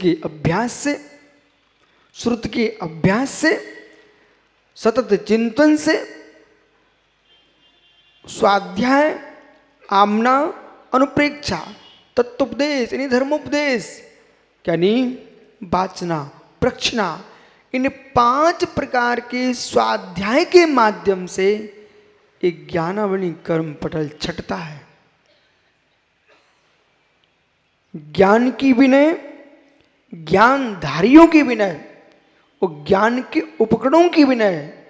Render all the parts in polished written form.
के अभ्यास से, श्रुत के अभ्यास से, सतत चिंतन से, स्वाध्याय, आमना, अनुप्रेक्षा, तत्वोपदेश यानी धर्मोपदेश, यानी वाचना, प्रक्षना, इन 5 प्रकार के स्वाध्याय के माध्यम से एक ज्ञानावली कर्म पटल छटता है। ज्ञान की विनय, ज्ञानधारियों की विनय और ज्ञान के उपकरणों की विनय,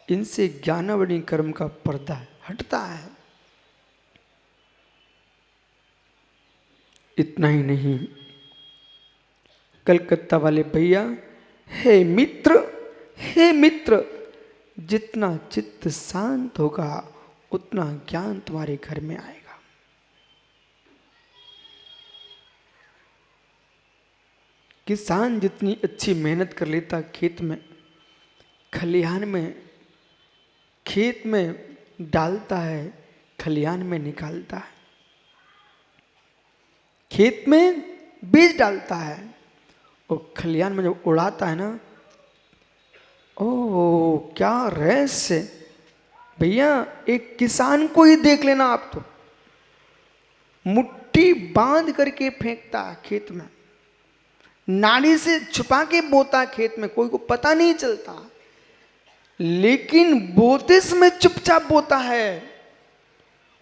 इनसे ज्ञानावली कर्म का पर्दा हटता है। इतना ही नहीं, कलकत्ता वाले भैया, हे मित्र, जितना चित्त शांत होगा उतना ज्ञान तुम्हारे घर में आएगा। किसान जितनी अच्छी मेहनत कर लेता खेत में, खलिहान में, खेत में डालता है, खलिहान में निकालता है। खेत में बीज डालता है और खलिहान में जब उड़ाता है ना, ओह क्या रहस्य भैया। एक किसान को ही देख लेना आप, तो मुट्ठी बांध करके फेंकता है खेत में, नाड़ी से छुपा के बोता खेत में, कोई को पता नहीं चलता, लेकिन बोते समय चुपचाप बोता है।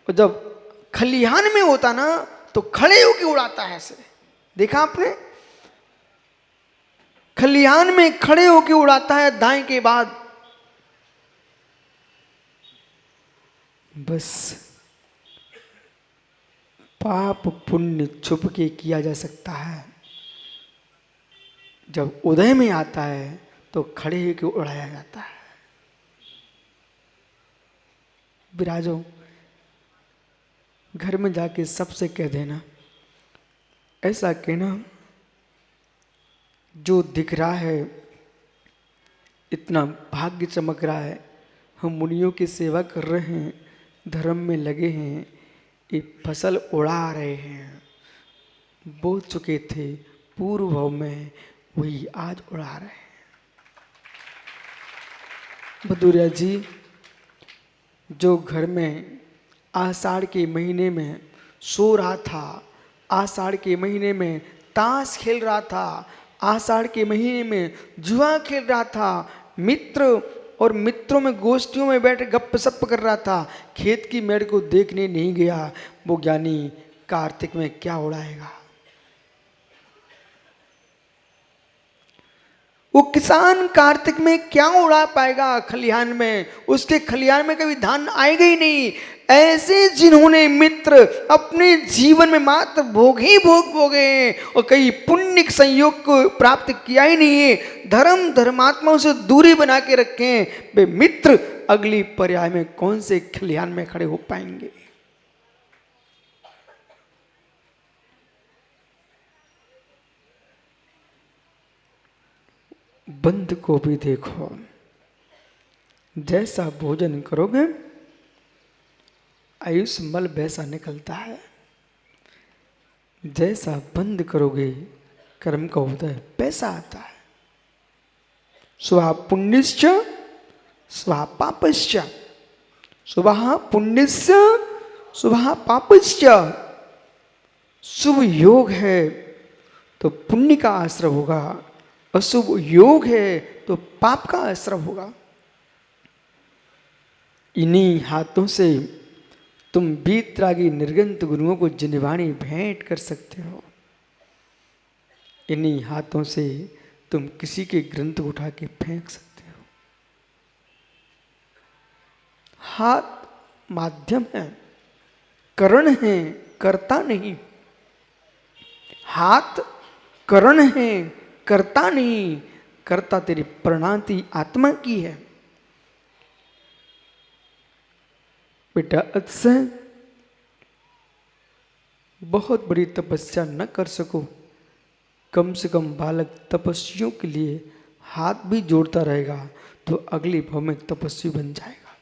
और जब खलिहान में होता ना तो खड़े होके उड़ाता है ऐसे, देखा आपने? खलिहान में खड़े होके उड़ाता है दाएं के बाद। बस पाप पुण्य छुप के किया जा सकता है, जब उदय में आता है तो खड़े होके उड़ाया जाता है। विराजो, घर में जाके सबसे कह देना, ऐसा कहना, जो दिख रहा है इतना भाग्य चमक रहा है, हम मुनियों की सेवा कर रहे हैं, धर्म में लगे हैं, ये फसल उड़ा रहे हैं, बो चुके थे पूर्व भाव में, वही आज उड़ा रहे हैं। भदूरिया जी, जो घर में आषाढ़ के महीने में सो रहा था, आषाढ़ के महीने में ताश खेल रहा था, आषाढ़ के महीने में जुआ खेल रहा था, मित्र और मित्रों में गोष्ठियों में बैठ गप सप कर रहा था, खेत की मेड़ को देखने नहीं गया, वो ज्ञानी कार्तिक में क्या उड़ाएगा? वो किसान कार्तिक में क्या उड़ा पाएगा? खलिहान में, उसके खलिहान में कभी धान आएगा ही नहीं। ऐसे जिन्होंने मित्र अपने जीवन में मात्र भोग ही भोग भोगे हैं और कई पुण्य संयोग को प्राप्त किया ही नहीं है, धर्म धर्मात्माओं से दूरी बना के रखे हैं, वे मित्र अगली पर्याय में कौन से खलिहान में खड़े हो पाएंगे? बंद को भी देखो, जैसा भोजन करोगे आयुष मल वैसा निकलता है, जैसा बंद करोगे कर्म का उदय वैसा आता है। स्वः पुण्यश्च स्वः पापश्च, स्वः पुण्यश्च स्वः पापश्च। शुभ योग है तो पुण्य का आश्रय होगा, अशुभ योग है तो पाप का आश्रय होगा। इन्हीं हाथों से तुम बीतरागी निर्गंत गुरुओं को जिनवाणी भेंट कर सकते हो, इन्हीं हाथों से तुम किसी के ग्रंथ उठा के फेंक सकते हो। हाथ माध्यम है, करण है, कर्ता नहीं। हाथ करण है, कर्ता नहीं। कर्ता तेरी प्रणाति आत्मा की है। बेटा अतिशय बहुत बड़ी तपस्या न कर सको, कम से कम बालक तपस्वियों के लिए हाथ भी जोड़ता रहेगा तो अगली भाव में तपस्वी बन जाएगा।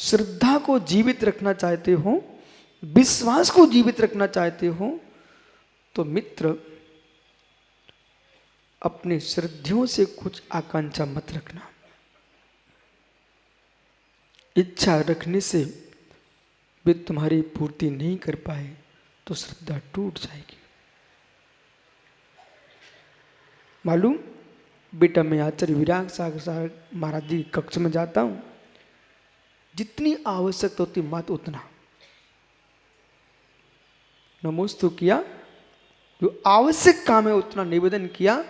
श्रद्धा को जीवित रखना चाहते हो, विश्वास को जीवित रखना चाहते हो, तो मित्र अपने श्रद्धियों से कुछ आकांक्षा मत रखना। इच्छा रखने से वे तुम्हारी पूर्ति नहीं कर पाए तो श्रद्धा टूट जाएगी। मालूम, बेटा मैं आचार्य विराग सागर महाराज जी कक्ष में जाता हूं, जितनी आवश्यकता होती मत उतना नमोस्तु किया, जो आवश्यक काम है उतना निवेदन किया,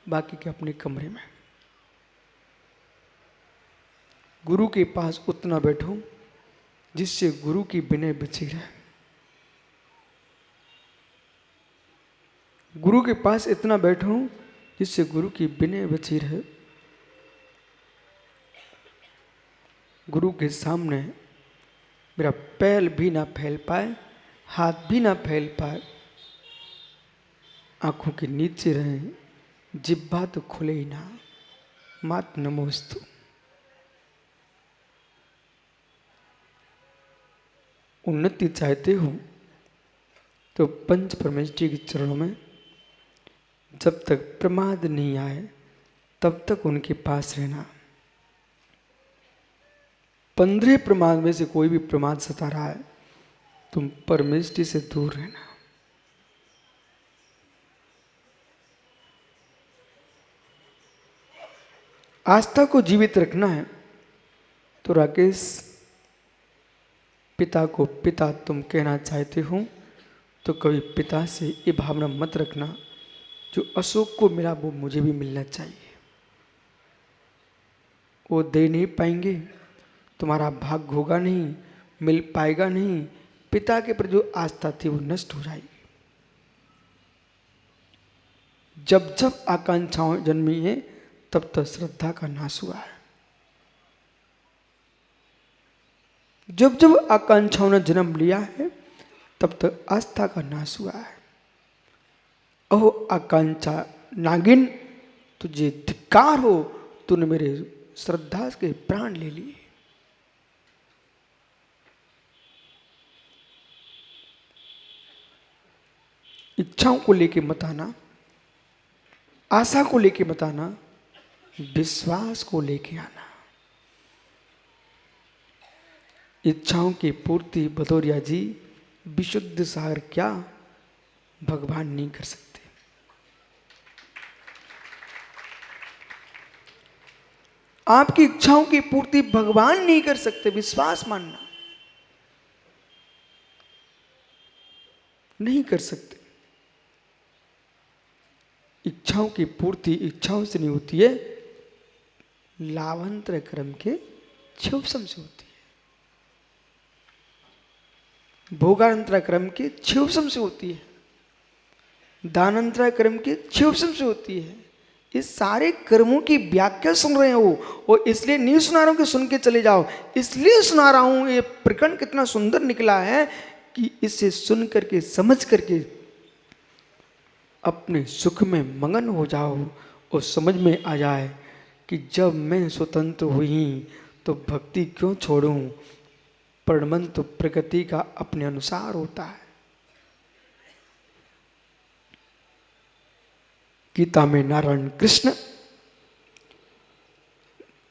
बाकी के अपने कमरे में। गुरु के पास उतना बैठो जिससे गुरु की विनय बची रहे। गुरु के पास इतना बैठो जिससे गुरु की विनय बची रहे। गुरु के सामने मेरा पैर भी ना फैल पाए, हाथ भी ना फैल पाए, आंखों के नीचे रहे, जिह्वा तो खुले ही ना। मात नमोस्तु। उन्नति चाहते हो तो पंच परमेष्ठी के चरणों में जब तक प्रमाद नहीं आए तब तक उनके पास रहना। 15 प्रमाद में से कोई भी प्रमाद सता रहा है, तुम परमेष्ठी से दूर रहना। आस्था को जीवित रखना है तो राकेश, पिता को पिता तुम कहना चाहते हो तो कभी पिता से ये भावना मत रखना, जो अशोक को मिला वो मुझे भी मिलना चाहिए। वो दे नहीं पाएंगे, तुम्हारा भाग्य होगा नहीं, मिल पाएगा नहीं। पिता के प्रति जो आस्था थी वो नष्ट हो जाएगी। जब जब आकांक्षाएं जन्मी है तब तक श्रद्धा का नाश हुआ है। जब जब आकांक्षाओं ने जन्म लिया है तब तक आस्था का नाश हुआ है। ओह आकांक्षा नागिन, तुझे धिक्कार हो, तूने मेरे श्रद्धा के प्राण ले लिए। इच्छाओं को लेके मत आना, आशा को लेके मत आना, विश्वास को लेके आना। इच्छाओं की पूर्ति भदौरिया जी विशुद्ध सागर क्या भगवान नहीं कर सकते। आपकी इच्छाओं की पूर्ति भगवान नहीं कर सकते, विश्वास मानना। नहीं कर सकते। इच्छाओं की पूर्ति इच्छाओं से नहीं होती है, लाभांतर कर्म के क्षोभसम से होती है। भोगांतर कर्म के क्षोभसम से होती है। दानांतर कर्म के क्षोभसम से होती है। ये सारे कर्मों की व्याख्या सुन रहे हो, और इसलिए नहीं सुना रहा हूं कि सुन के चले जाओ, इसलिए सुना रहा हूं। ये प्रकरण कितना सुंदर निकला है कि इसे सुन करके समझ करके अपने सुख में मगन हो जाओ और समझ में आ जाए कि जब मैं स्वतंत्र हुई तो भक्ति क्यों छोड़ूं। परमन तो प्रकृति का अपने अनुसार होता है। गीता में नारायण कृष्ण,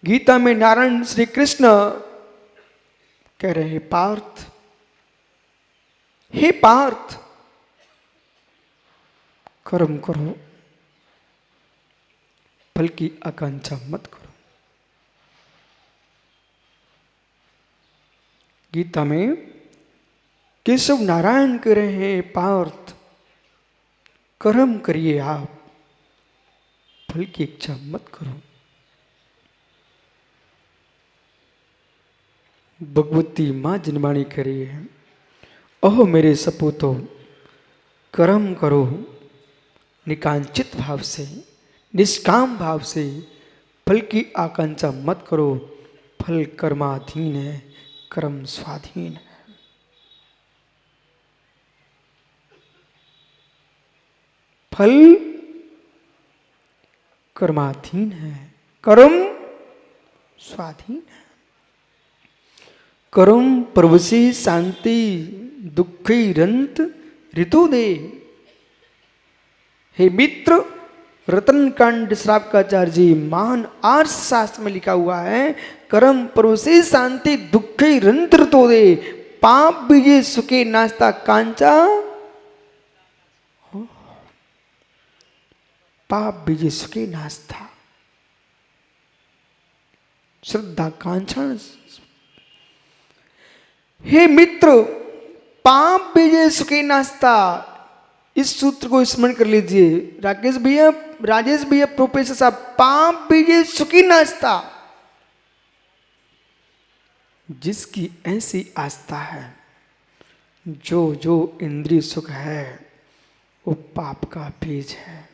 गीता में नारायण श्री कृष्ण कह रहे हैं, पार्थ, हे पार्थ, कर्म करो, फल की आकांक्षा मत करो। गीता में केशव नारायण कह रहे हैं, पार्थ, कर्म करिए आप, फल की इच्छा मत करो। भगवती मां जनवाणी कह रही है, ओह मेरे सपूतों, कर्म करो निकांचित भाव से, निष्काम भाव से, फल की आकांक्षा मत करो। फल कर्माधीन है, कर्म स्वाधीन है। फल कर्माधीन है, कर्म स्वाधीन है। करम प्रवसी शांति दुखी रंत ऋतु दे। हे मित्र, रतन कांड श्रावकाचार्य जी महान आर्ष शास्त्र में लिखा हुआ है, करम प्रवसी शांति दुखी रंत ऋतु दे, पाप बीजे सुखे नास्ता कांचा। पाप बीजे सुखे नास्ता, श्रद्धा कांचन। हे मित्र, पाप बीजे सुखे नास्ता, इस सूत्र को स्मरण कर लीजिए। राकेश भैया, राजेश भैया, प्रोफेसर साहब, पाप बीजे सुखी नास्ता। जिसकी ऐसी आस्था है, जो जो इंद्रिय सुख है वो पाप का बीज है।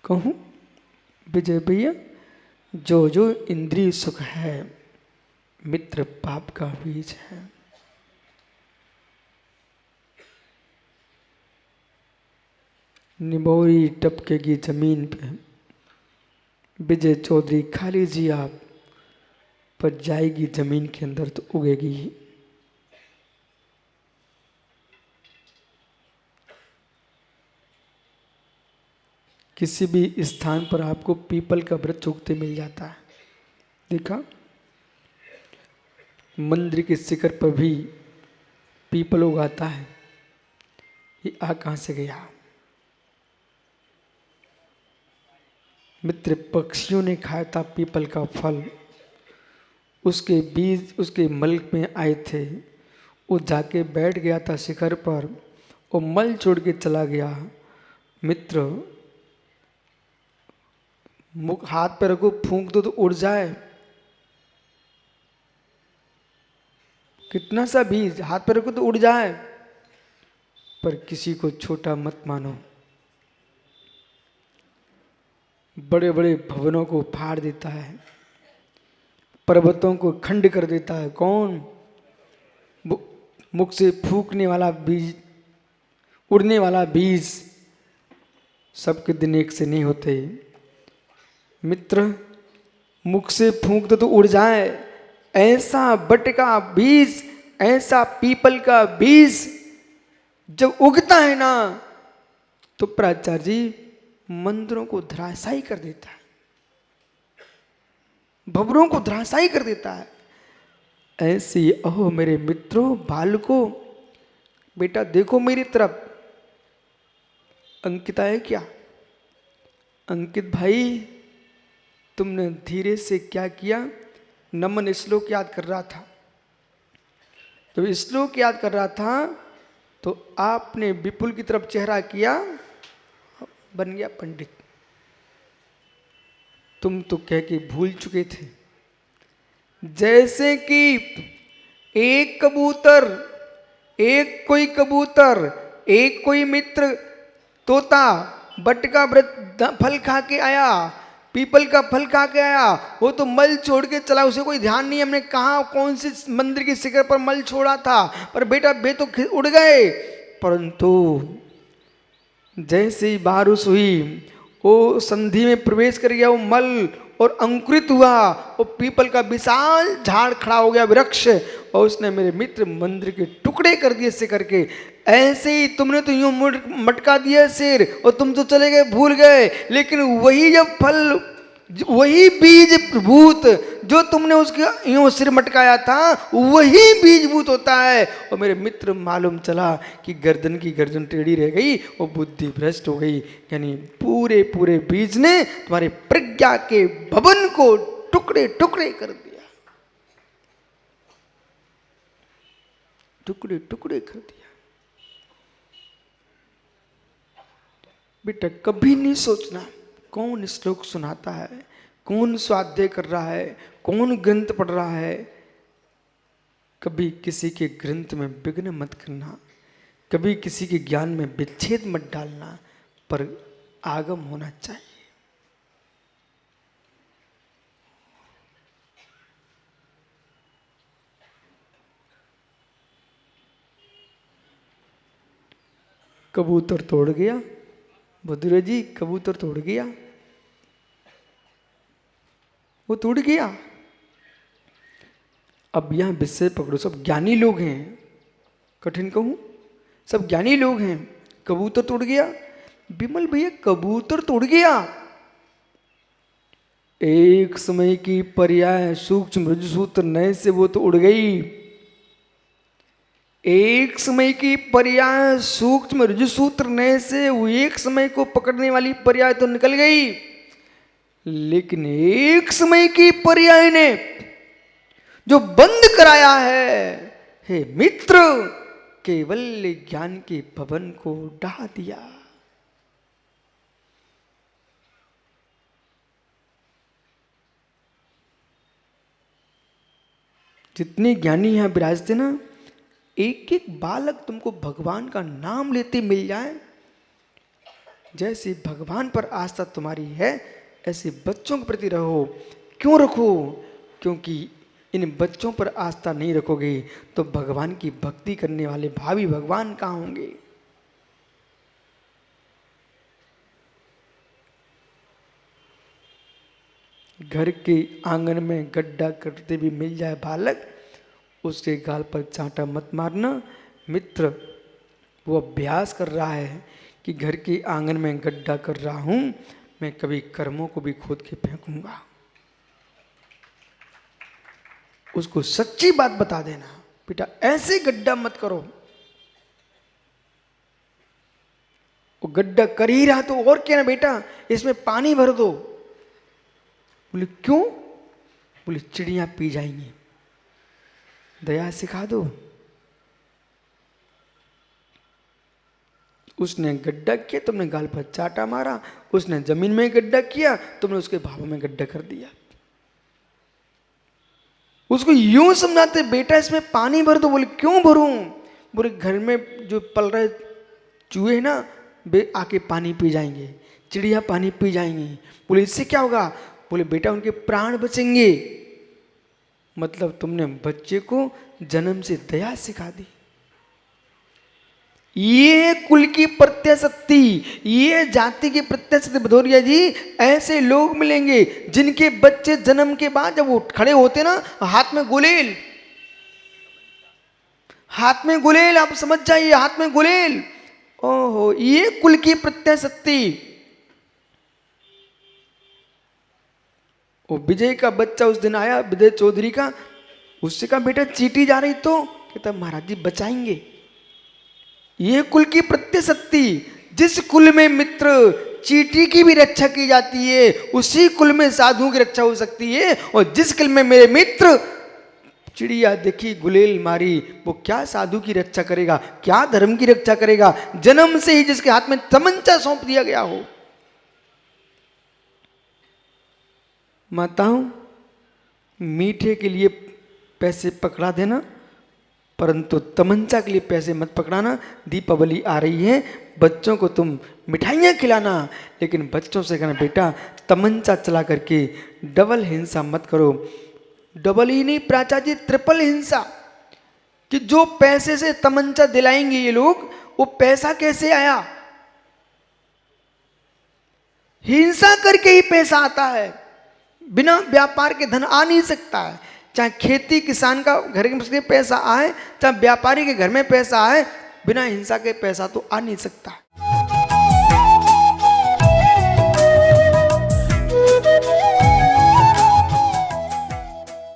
कहूं विजय भैया, जो जो इंद्रिय सुख है मित्र पाप का बीज है। निबोरी टपकेगी जमीन पे, विजय चौधरी खा लीजिए आप, पर जाएगी जमीन के अंदर तो उगेगी ही। किसी भी स्थान पर आपको पीपल का वृक्ष उगते मिल जाता है, देखा? मंदिर के शिखर पर भी पीपल उगाता है। ये आ कहां से गया? मित्र, पक्षियों ने खाया था पीपल का फल, उसके बीज उसके मल में आए थे। वो जाके बैठ गया था शिखर पर, वो मल छोड़ के चला गया। मित्र, मुख हाथ पे रखो, फूंक दो तो उड़ जाए। कितना सा बीज हाथ पे रखो तो उड़ जाए, पर किसी को छोटा मत मानो। बड़े बड़े भवनों को फाड़ देता है, पर्वतों को खंड कर देता है। कौन? मुख से फूकने वाला बीज, उड़ने वाला बीज। सबके दिन एक से नहीं होते मित्र। मुख से फूंक दो तो उड़ जाए, ऐसा बट का बीज, ऐसा पीपल का बीज जब उगता है ना, तो प्राचार्य जी मंदिरों को धराशायी कर देता है, भवनों को धराशायी कर देता है। ऐसी अहो मेरे मित्रों, बालकों, बेटा देखो मेरी तरफ। अंकिता है क्या? अंकित भाई, तुमने धीरे से क्या किया? नमन श्लोक याद कर रहा था। जब श्लोक याद कर रहा था तो आपने विपुल की तरफ चेहरा किया, बन गया पंडित। तुम तो कह के भूल चुके थे। जैसे कि एक कबूतर, एक कोई कबूतर, एक कोई मित्र तोता बट का फल खा के आया, पीपल का फल खा के आया, वो तो मल छोड़ के चला, उसे कोई ध्यान नहीं हमने कहा कौन सी मंदिर के शिखर पर मल छोड़ा था, पर बेटा बे तो उड़ गए। परंतु जैसे ही बारिश हुई, वो संधि में प्रवेश कर गया, वो मल और अंकुरित हुआ, वो पीपल का विशाल झाड़ खड़ा हो गया, वृक्ष, और उसने मेरे मित्र मंदिर के टुकड़े कर दिए से करके। ऐसे ही तुमने तो यूं मटका दिया सिर और तुम तो चले गए, भूल गए। लेकिन वही जब फल, वही बीज भूत जो तुमने उसके यूं सिर मटकाया था, वही बीजभूत होता है। और मेरे मित्र मालूम चला कि गर्दन की गर्दन टेढ़ी रह गई और बुद्धि भ्रष्ट हो गई। यानी पूरे पूरे बीज ने तुम्हारे प्रज्ञा के भवन को टुकड़े टुकड़े कर दिया, टुकड़े टुकड़े कर दिया। बेटा कभी नहीं सोचना कौन श्लोक सुनाता है, कौन स्वाध्याय कर रहा है, कौन ग्रंथ पढ़ रहा है। कभी किसी के ग्रंथ में विघ्न मत करना, कभी किसी के ज्ञान में विच्छेद मत डालना, पर आगम होना चाहिए। कबूतर तोड़ गया, बुद्धू जी कबूतर तोड़ गया, वो टूट गया। अब यहां विषय पकड़ो, सब ज्ञानी लोग हैं, कठिन कहूं, सब ज्ञानी लोग हैं। कबूतर टूट गया, विमल भैया कबूतर टूट गया, एक समय की पर्याय सूक्ष्म रज्जुसूत्र नए से वो तो उड़ गई। एक समय की पर्याय सूक्ष्म रज्जुसूत्र नए से वो एक समय को पकड़ने वाली पर्याय तो निकल गई, लेकिन एक समय की पर्याय ने जो बंद कराया है, हे मित्र, केवल ज्ञान के भवन को ढा दिया। जितने ज्ञानी यहां विराजते ना, एक एक बालक तुमको भगवान का नाम लेते मिल जाए। जैसे भगवान पर आस्था तुम्हारी है, ऐसे बच्चों के प्रति रहो। क्यों रखो? क्योंकि इन बच्चों पर आस्था नहीं रखोगे तो भगवान की भक्ति करने वाले भावी भगवान कहाँ होंगे? घर के आंगन में गड्ढा करते भी मिल जाए बालक, उसके गाल पर चांटा मत मारना। मित्र वो अभ्यास कर रहा है कि घर के आंगन में गड्ढा कर रहा हूं, मैं कभी कर्मों को भी खोद के फेंकूंगा। उसको सच्ची बात बता देना, बेटा ऐसे गड्ढा मत करो। वो गड्ढा कर ही रहा तो और क्या ना बेटा, इसमें पानी भर दो। बोले क्यों? बोले चिड़ियां पी जाएंगी। दया सिखा दो। उसने गड्ढा किया, तुमने गाल पर चाटा मारा। उसने जमीन में गड्ढा किया, तुमने उसके भावों में गड्ढा कर दिया। उसको यूं समझाते, बेटा इसमें पानी भर दो। बोले क्यों भरूं? बोले घर में जो पल रहे चूहे हैं ना, वे आके पानी पी जाएंगे, चिड़िया पानी पी जाएंगी। बोले इससे क्या होगा? बोले बेटा उनके प्राण बचेंगे। मतलब तुमने बच्चे को जन्म से दया सिखा दी। ये कुल की प्रत्यशक्ति, ये जाति की प्रत्यशक्ति। भदौरिया जी, ऐसे लोग मिलेंगे जिनके बच्चे जन्म के बाद जब वो खड़े होते ना, हाथ में गुलेल, हाथ में गुलेल, आप समझ जाइए, हाथ में गुलेल। ओहो, ये कुल की प्रत्यशक्ति। वो विजय का बच्चा उस दिन आया, विजय चौधरी का, उससे कहा बेटा चींटी जा रही, तो कहता महाराज जी बचाएंगे। ये कुल की प्रत्यशक्ति। जिस कुल में मित्र चींटी की भी रक्षा की जाती है, उसी कुल में साधुओं की रक्षा हो सकती है। और जिस कुल में मेरे मित्र चिड़िया देखी गुलेल मारी, वो क्या साधु की रक्षा करेगा, क्या धर्म की रक्षा करेगा? जन्म से ही जिसके हाथ में तमंचा सौंप दिया गया हो। माताओं, मीठे के लिए पैसे पकड़ा देना, परंतु तमंचा के लिए पैसे मत पकड़ाना। दीपावली आ रही है, बच्चों को तुम मिठाइयाँ खिलाना, लेकिन बच्चों से कहना बेटा तमंचा चला करके डबल हिंसा मत करो। डबल ही नहीं प्राचा जी, ट्रिपल हिंसा। कि जो पैसे से तमंचा दिलाएंगे ये लोग, वो पैसा कैसे आया? हिंसा करके ही पैसा आता है। बिना व्यापार के धन आ नहीं सकता है। चाहे खेती किसान का घर में पैसा आए, चाहे व्यापारी के घर में पैसा आए, बिना हिंसा के पैसा तो आ नहीं सकता।